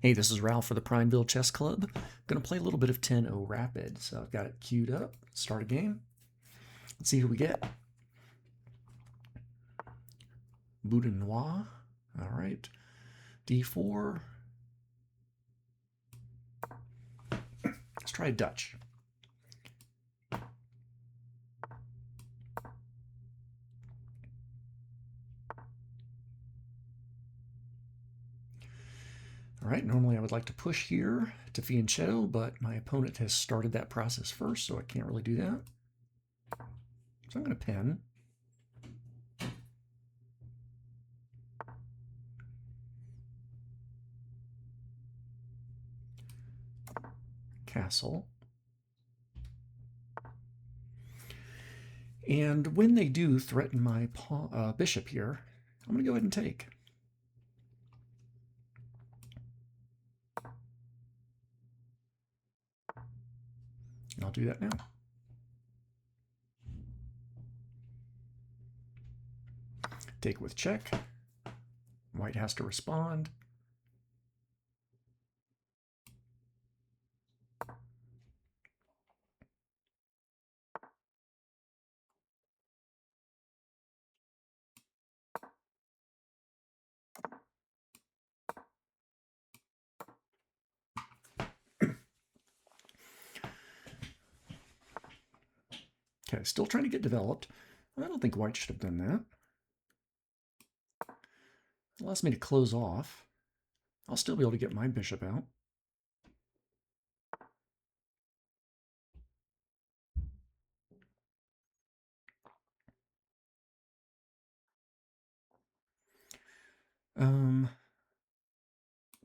Hey, this is Ralph for the Prineville Chess Club. I'm going to play a little bit of 10-0 Rapid. So I've got it queued up. Start a game. Let's see who we get. Boudinois. All right. D4. Let's try Dutch. All right, normally I would like to push here to fianchetto, but my opponent has started that process first, so I can't really do that. So I'm going to pin. Castle. And when they do threaten my bishop here, I'm going to go ahead and take. And I'll do that now. Take with check. White has to respond. Okay, still trying to get developed. I don't think white should have done that. It allows me to close off. I'll still be able to get my bishop out.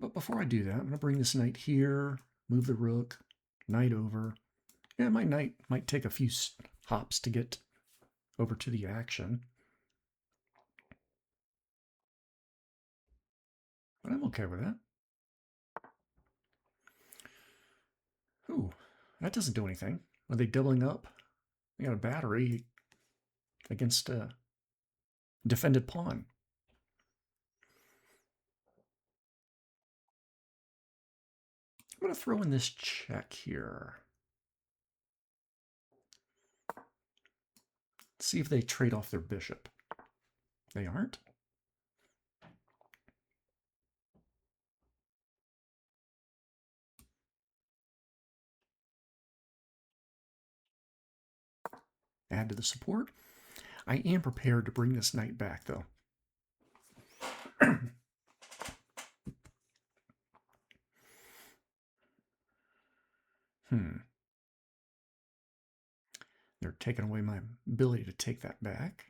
But before I do that, I'm going to bring this knight here, move the rook, knight over. Yeah, my knight might take a few hops to get over to the action. But I'm okay with that. Ooh, that doesn't do anything. Are they doubling up? They got a battery against a defended pawn. I'm going to throw in this check here. See if they trade off their bishop. They aren't. Add to the support. I am prepared to bring this knight back, though. They're taking away my ability to take that back.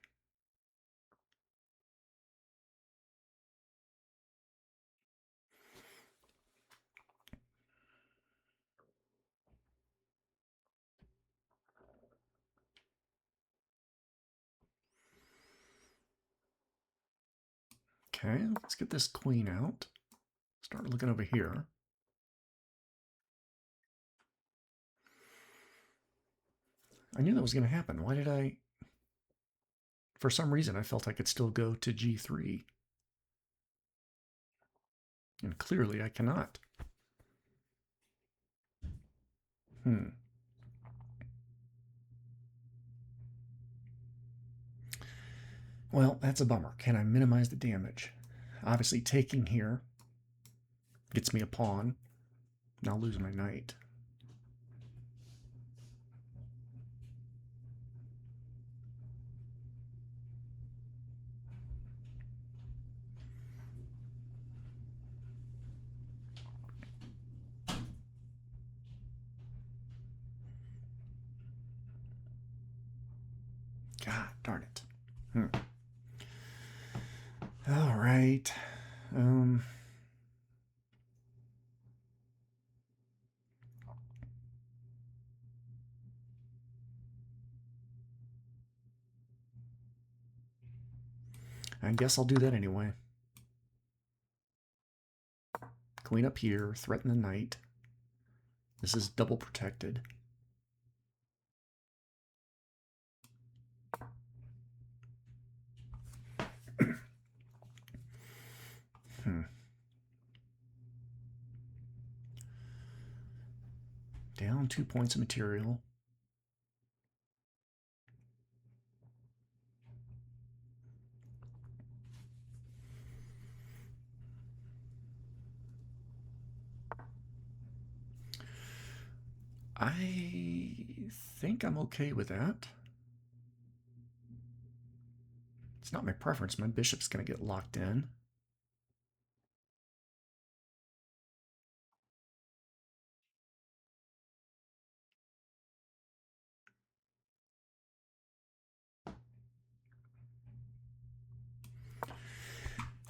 Okay, let's get this queen out. Start looking over here. I knew that was going to happen. Why did I... For some reason, I felt I could still go to g3. And clearly I cannot. Well, that's a bummer. Can I minimize the damage? Obviously, taking here gets me a pawn. And I'll lose my knight. God darn it. All right. I guess I'll do that anyway. Queen up here, threaten the knight. This is double protected. Down 2 points of material. I think I'm okay with that. It's not my preference. My bishop's going to get locked in.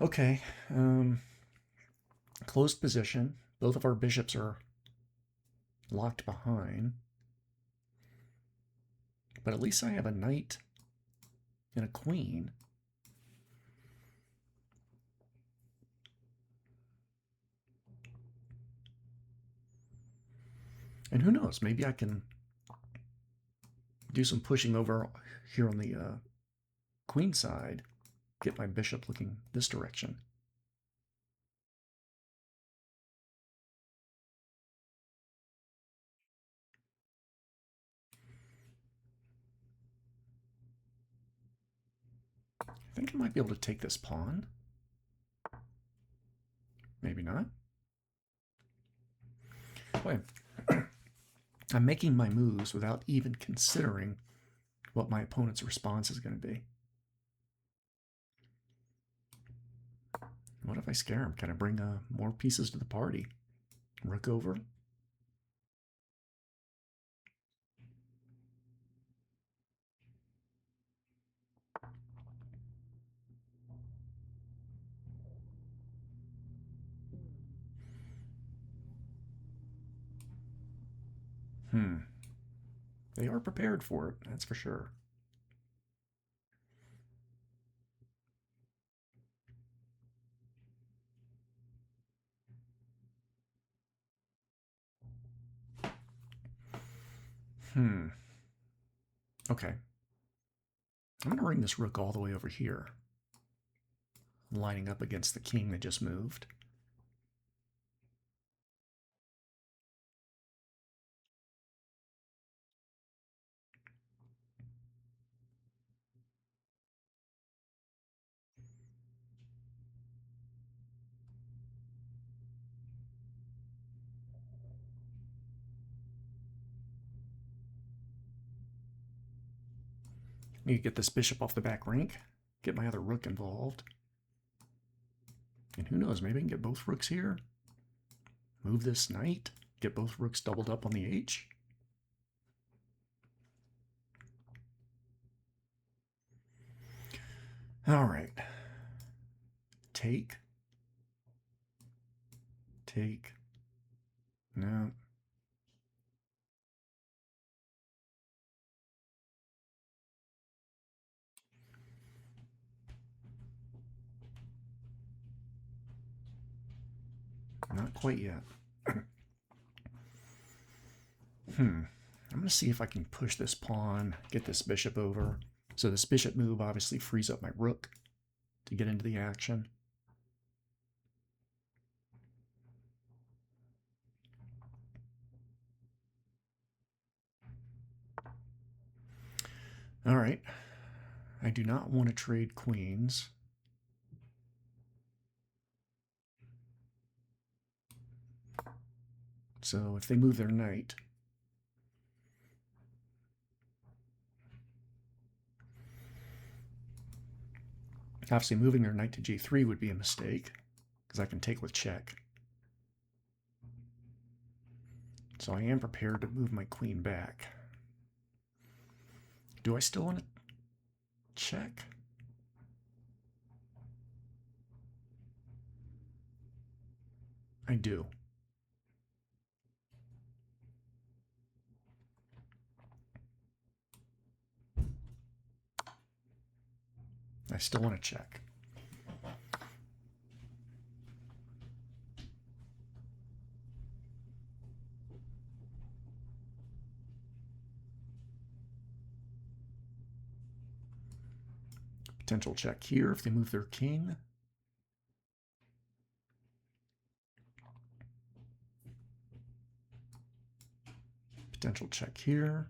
Okay. Closed position. Both of our bishops are locked behind. But at least I have a knight and a queen. And who knows, maybe I can do some pushing over here on the queen side, get my bishop looking this direction. I think I might be able to take this pawn. Maybe not. Boy, I'm making my moves without even considering what my opponent's response is going to be. What if I scare him? Can I bring more pieces to the party? Rook over. They are prepared for it, that's for sure. Okay. I'm going to bring this rook all the way over here, lining up against the king that just moved. Need to get this bishop off the back rank, get my other rook involved. And who knows, maybe I can get both rooks here. Move this knight, get both rooks doubled up on the H. All right. Take. Take. No. Not quite yet. I'm going to see if I can push this pawn, get this bishop over. So this bishop move obviously frees up my rook to get into the action. All right. I do not want to trade queens. So if they move their knight, obviously moving their knight to g3 would be a mistake, because I can take with check. So I am prepared to move my queen back. Do I still want to check? I do. I still want to check. Potential check here if they move their king. Potential check here.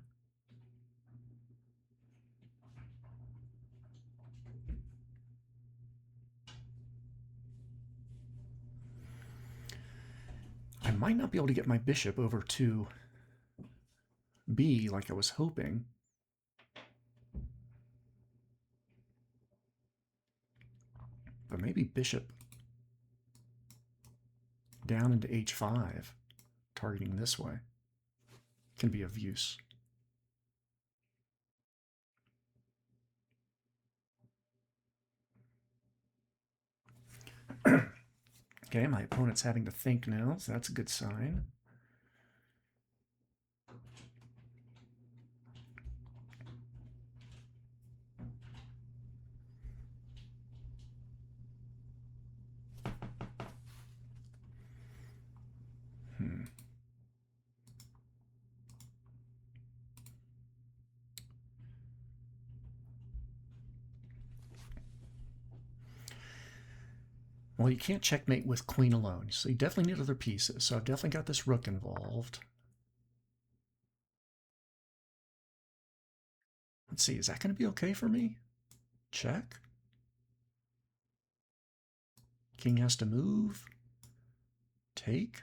I might not be able to get my bishop over to B like I was hoping. But maybe bishop down into H5, targeting this way, can be of use. Okay, my opponent's having to think now, so that's a good sign. Well, you can't checkmate with queen alone, so you definitely need other pieces. So I've definitely got this rook involved. Let's see, is that going to be okay for me? Check. King has to move. Take.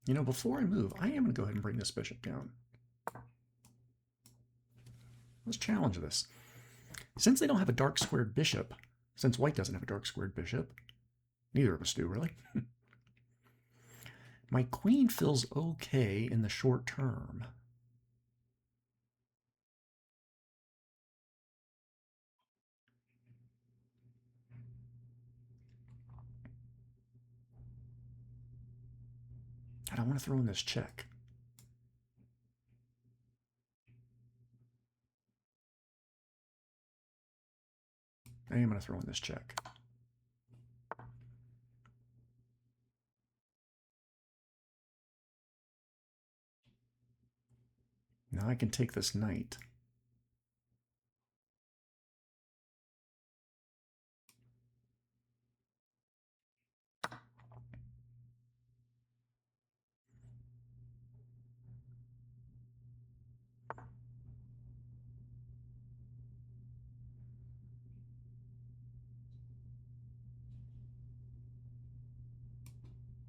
You know, before I move, I am going to go ahead and bring this bishop down. Let's challenge this. Since they don't have a dark squared bishop, since white doesn't have a dark squared bishop, neither of us do really, my queen feels okay in the short term. And I want to throw in this check. I am going to throw in this check. Now I can take this knight.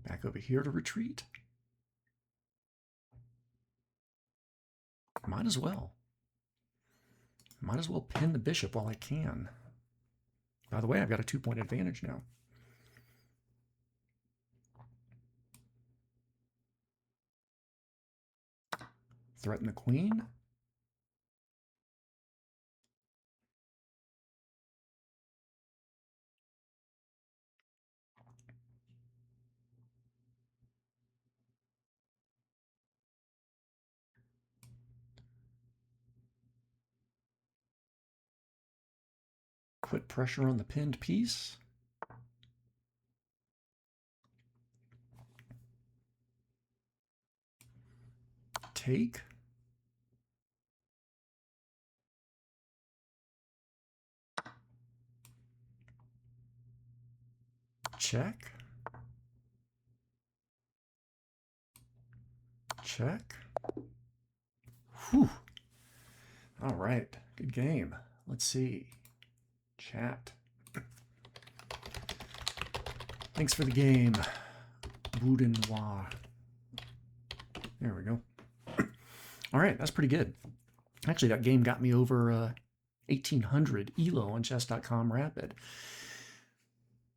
Back over here to retreat. Might as well. Might as well pin the bishop while I can. By the way, I've got a 2-point advantage now. Threaten the queen. Put pressure on the pinned piece. Take. Check. Check. Whew. All right. Good game. Let's see. Chat. Thanks for the game, Boudinois. There we go. All right, that's pretty good. Actually, that game got me over 1800 ELO on chess.com Rapid.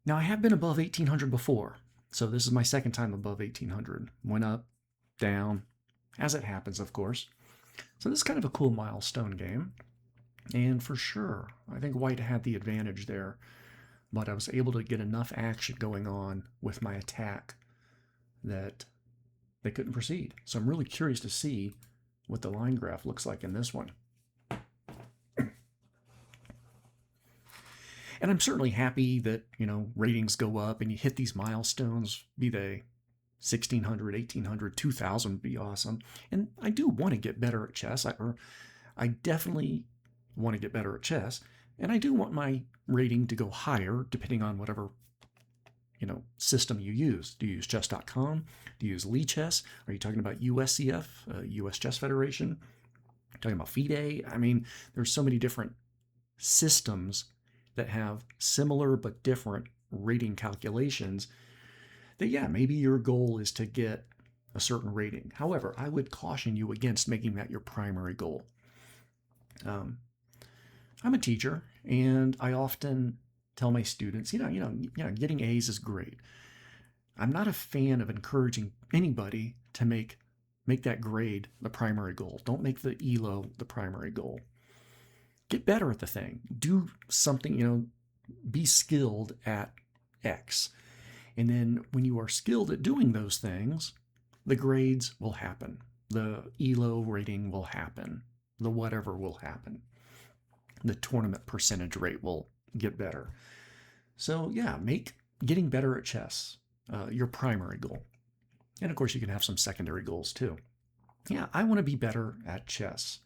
Now, I have been above 1800 before, so this is my second time above 1800. Went up, down, as it happens, of course. So this is kind of a cool milestone game. And for sure, I think white had the advantage there, but I was able to get enough action going on with my attack that they couldn't proceed. So I'm really curious to see what the line graph looks like in this one. And I'm certainly happy that, you know, ratings go up and you hit these milestones, be they 1600, 1800, 2000 would be awesome. And I do want to get better at chess. I definitely want to get better at chess, And I do want my rating to go higher depending on whatever system you use. Do you use chess.com? Do you use Lichess? Are you talking about USCF, US Chess Federation? Talking about FIDE? I mean, there's so many different systems that have similar but different rating calculations that, yeah, maybe your goal is to get a certain rating. However, I would caution you against making that your primary goal. I'm a teacher, and I often tell my students, getting A's is great. I'm not a fan of encouraging anybody to make that grade the primary goal. Don't make the ELO the primary goal. Get better at the thing. Do something, be skilled at X. And then when you are skilled at doing those things, the grades will happen. The ELO rating will happen. The whatever will happen. The tournament percentage rate will get better. So yeah, make getting better at chess your primary goal. And of course, you can have some secondary goals too. Yeah, I want to be better at chess.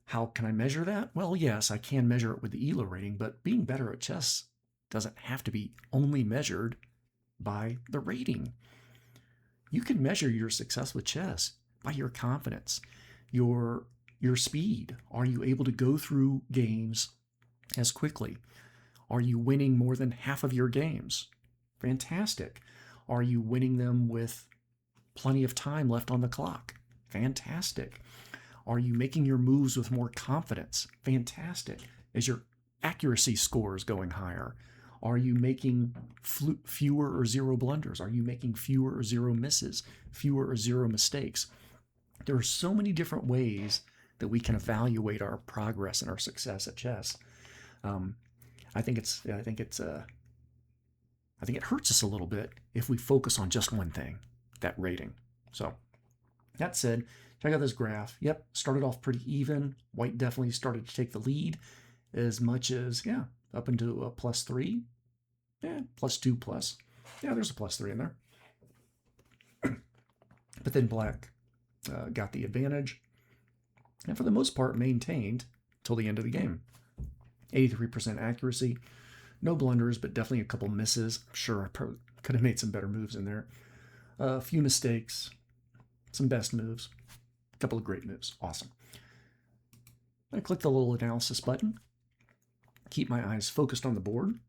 How can I measure that? Well, yes, I can measure it with the ELO rating, but being better at chess doesn't have to be only measured by the rating. You can measure your success with chess by your confidence, your speed. Are you able to go through games as quickly? Are you winning more than half of your games? Fantastic. Are you winning them with plenty of time left on the clock? Fantastic. Are you making your moves with more confidence? Fantastic. Is your accuracy scores going higher? Are you making fewer or zero blunders? Are you making fewer or zero misses? Fewer or zero mistakes? There are so many different ways that we can evaluate our progress and our success at chess. I think it hurts us a little bit if we focus on just one thing, that rating. So that said, check out this graph. Yep, started off pretty even. White definitely started to take the lead as much as, up into a +3. +2 plus. Yeah, there's a +3 in there. But then black got the advantage, and for the most part maintained till the end of the game. 83% accuracy. No blunders, but definitely a couple misses. I'm sure I probably could have made some better moves in there. A few mistakes, some best moves, a couple of great moves. Awesome. I click the little analysis button. Keep my eyes focused on the board.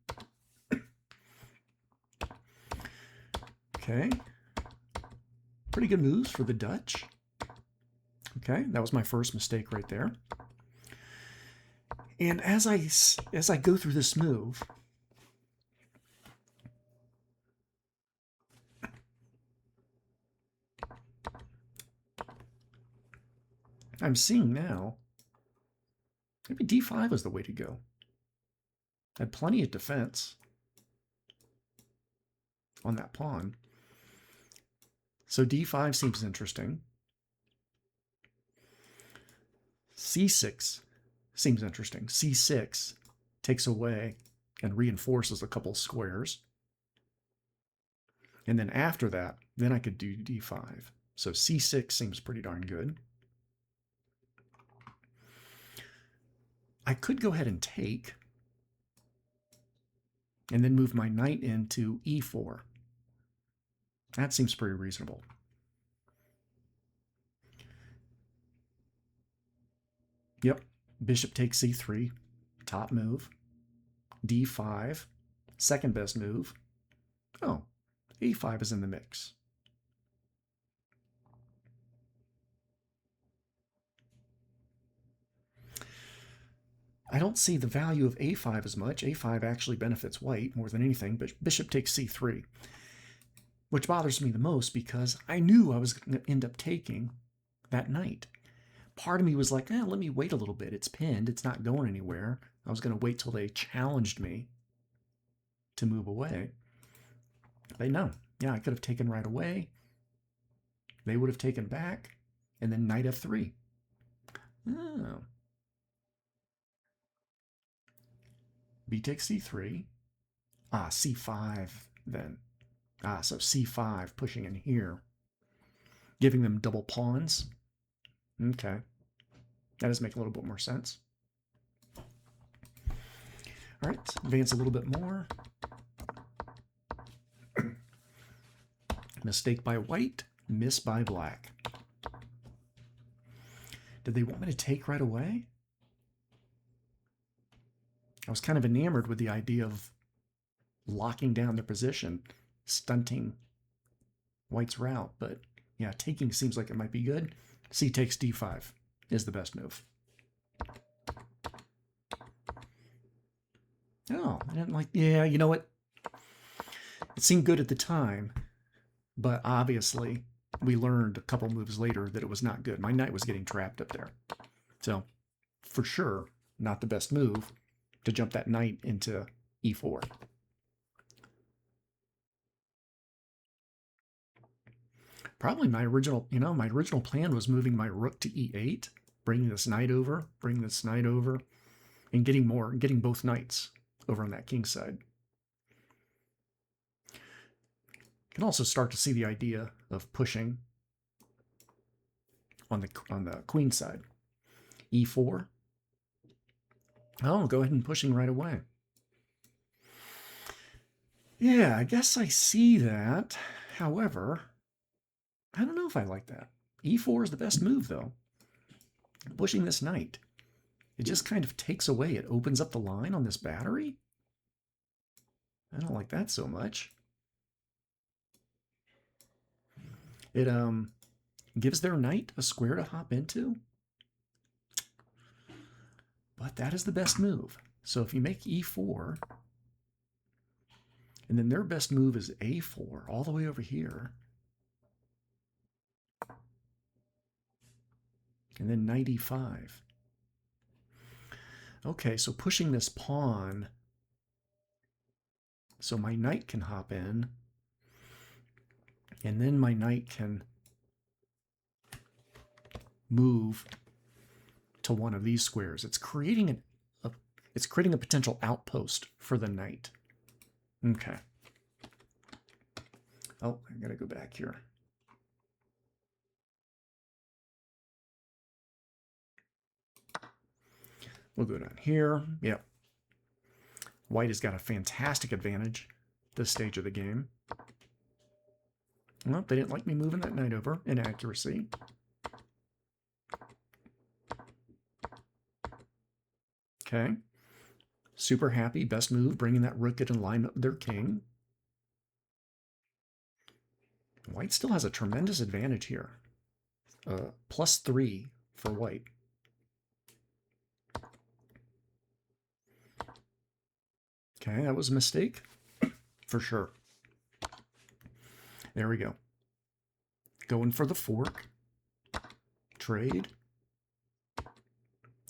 Okay. Pretty good moves for the Dutch. Okay, that was my first mistake right there. And as I go through this move, I'm seeing now maybe d5 is the way to go. Had plenty of defense on that pawn. So d5 seems interesting. c6 seems interesting. c6 takes away and reinforces a couple squares. And then after that, then I could do d5. So c6 seems pretty darn good. I could go ahead and take and then move my knight into e4. That seems pretty reasonable. Yep, bishop takes c3, top move. d5, second best move. Oh, a5 is in the mix. I don't see the value of a5 as much. a5 actually benefits white more than anything, but bishop takes c3, which bothers me the most because I knew I was going to end up taking that knight. Part of me was like, let me wait a little bit. It's pinned. It's not going anywhere. I was going to wait till they challenged me to move away. But no. Yeah, I could have taken right away. They would have taken back, and then knight f3. Oh. B takes c3. C5 then. So c5 pushing in here. Giving them double pawns. Okay. That does make a little bit more sense. All right, advance a little bit more. Mistake by white, miss by black. Did they want me to take right away? I was kind of enamored with the idea of locking down their position, stunting white's route, but yeah, taking seems like it might be good. C takes d5 is the best move. Oh, I didn't like, yeah, you know what? It seemed good at the time, but obviously we learned a couple moves later that it was not good. My knight was getting trapped up there. So for sure, not the best move to jump that knight into e4. Probably my original plan was moving my rook to e8, bringing this knight over, and getting both knights over on that king side. You can also start to see the idea of pushing on the queen side. e4. Oh, go ahead and pushing right away. Yeah, I guess I see that. However, I don't know if I like that. e4 is the best move, though. Pushing this knight. It just kind of takes away. It opens up the line on this battery. I don't like that so much. It gives their knight a square to hop into. But that is the best move. So if you make e4, and then their best move is a4 all the way over here, and then knight e5. Okay, so pushing this pawn so my knight can hop in, and then my knight can move to one of these squares. It's creating a potential outpost for the knight. Okay. Oh, I gotta go back here. We'll go down here. Yep. White has got a fantastic advantage this stage of the game. Well, they didn't like me moving that knight over. Inaccuracy. Okay. Super happy. Best move, bringing that rook in alignment with their king. White still has a tremendous advantage here. +3 for white. Okay, that was a mistake, for sure. There we go. Going for the fork. Trade.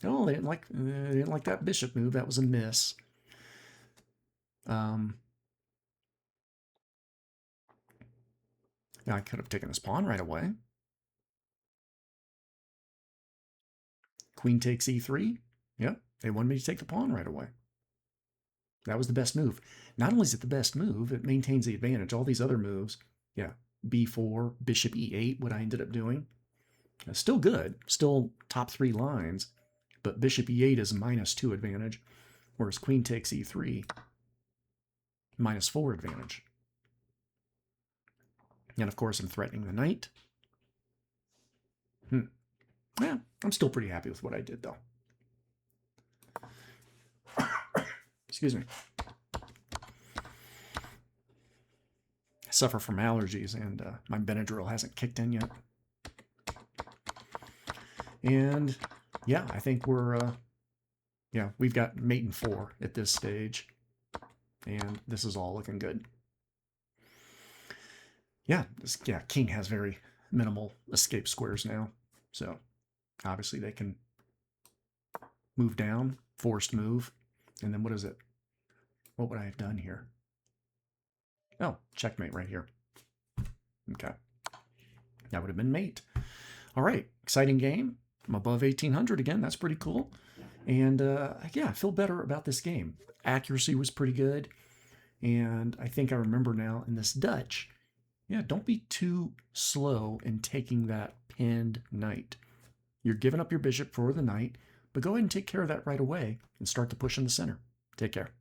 Oh, they didn't like that bishop move. That was a miss. Now I could have taken this pawn right away. Queen takes e3. Yep, they wanted me to take the pawn right away. That was the best move. Not only is it the best move, it maintains the advantage. All these other moves, yeah, b4, bishop e8, what I ended up doing. Still good, still top 3 lines, but bishop e8 is -2 advantage, whereas queen takes e3, -4 advantage. And of course, I'm threatening the knight. Yeah, I'm still pretty happy with what I did, though. Excuse me. I suffer from allergies, and my Benadryl hasn't kicked in yet. And yeah, I think we've got mate in 4 at this stage, and this is all looking good. Yeah, king has very minimal escape squares now, so obviously they can move down, forced move, and then what is it? What would I have done here? Oh, checkmate right here. Okay. That would have been mate. All right, exciting game. I'm above 1800 again. That's pretty cool. And yeah, I feel better about this game. Accuracy was pretty good. And I think I remember now in this Dutch, yeah, don't be too slow in taking that pinned knight. You're giving up your bishop for the knight, but go ahead and take care of that right away and start to push in the center. Take care.